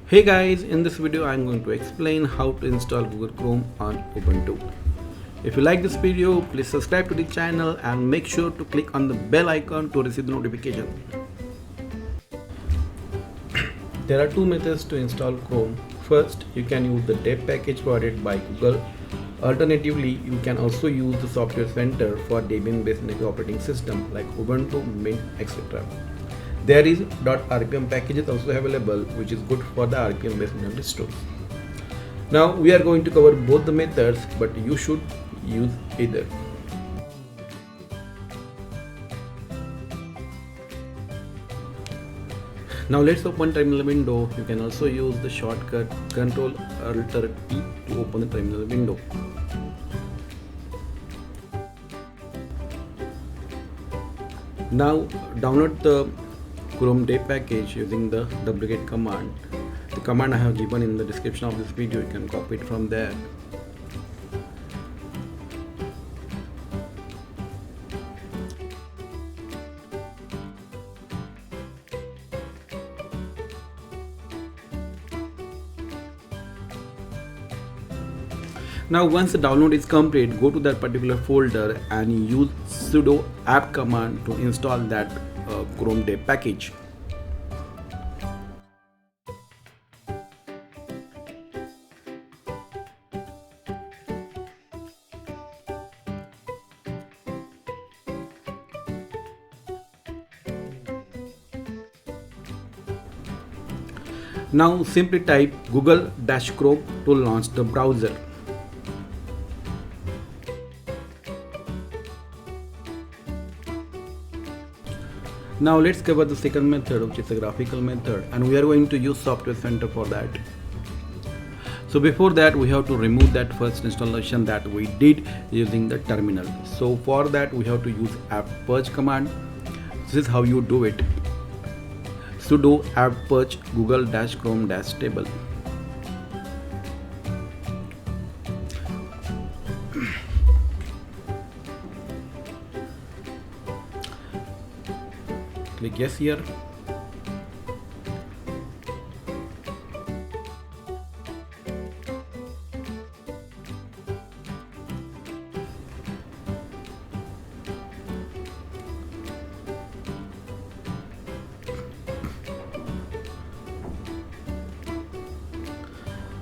Hey guys, in this video I'm going to explain how to install Google Chrome on Ubuntu. If you like this video, please subscribe to the channel and make sure to click on the bell icon to receive the notification. There are two methods to install Chrome. First, you can use the deb package provided by Google. Alternatively, you can also use the software center for Debian-based Linux operating system like Ubuntu, Mint, etc. There is .rpm package also available, which is good for the RPM-based Linux distros. Now we are going to cover both the methods, but you should use either. Now let's open terminal window. You can also use the shortcut Ctrl-Alt-T to open the terminal window. Now download the Chrome deb package using the apt-get command. The command I have given in the description of this video. You can copy it from there. Now once the download is complete, go to that particular folder and use sudo apt command to install that Chrome deb package. Now simply type Google-Chrome to launch the browser. Now let's cover the second method, which is a graphical method, and we are going to use Software Center for that. So before that, we have to remove that first installation that we did using the terminal. So for that, we have to use apt-purge command. This is how you do it. Sudo apt-purge google-chrome-table. Click yes here.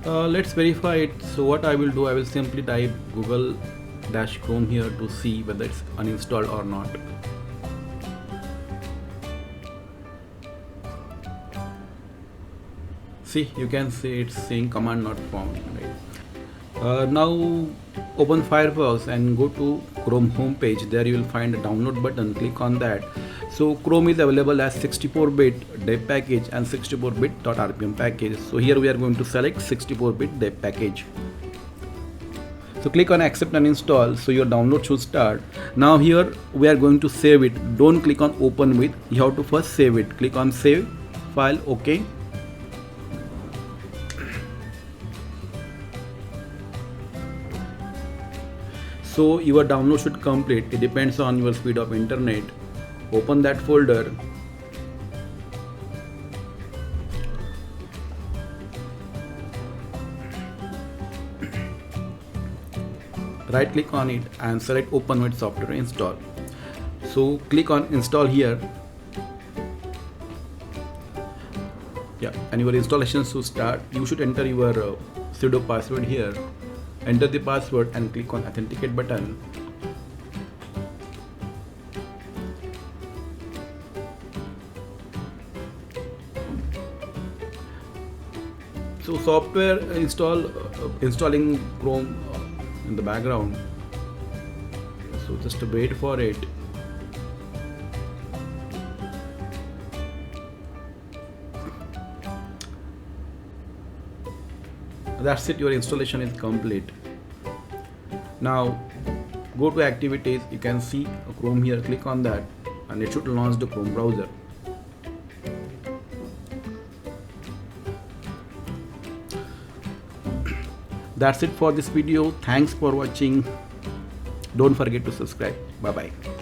Let's verify it. So what I will do, I will simply type Google-Chrome here to see whether it's uninstalled or not. See, you can see it's saying command not found. Right? Now open Firefox and go to Chrome homepage. There you will find a download button. Click on that. So Chrome is available as 64-bit deb package and 64-bit .rpm package. So here we are going to select 64-bit deb package. So click on accept and install. So your download should start. Now here we are going to save it. Don't click on open with. You have to first save it. Click on save file. OK. So your download should complete. It depends on your speed of internet. Open that folder. Right click on it and select open with software install. So click on install here. Yeah, and your installation should start. You should enter your sudo password here. Enter the password and click on authenticate button. So software installing Chrome in the background. So just wait for it. That's it, your installation is complete. Now go to activities. You can see Chrome here. Click on that and it should launch the Chrome browser. That's it for this video. Thanks for watching. Don't forget to subscribe. Bye bye.